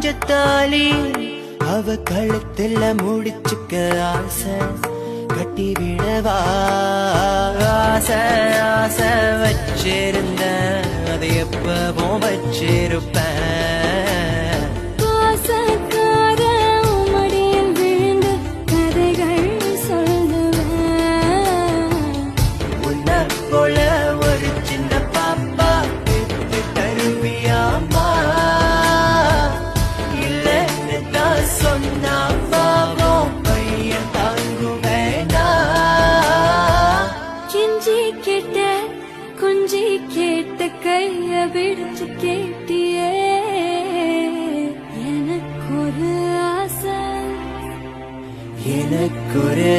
மஞ்சத்தாலி அவ கழுத்துல முடிச்சுக்க ஆசை கட்டி விடவா ஆசை ஆசை வச்சிருந்த அதை எப்பவும் வச்சிருப்பேன் ஒரு சின்ன பாப்பா தருவியாமா இல்லைன்னு தான் சொன்னா பாவம் பையன் தாங்குவேனா கெஞ்சி கேட்ட கொஞ்சி கேட்ட கைய விடுச்சு கேட்டியே எனக்கு ஒரு ஆசை எனக்கு ஒரு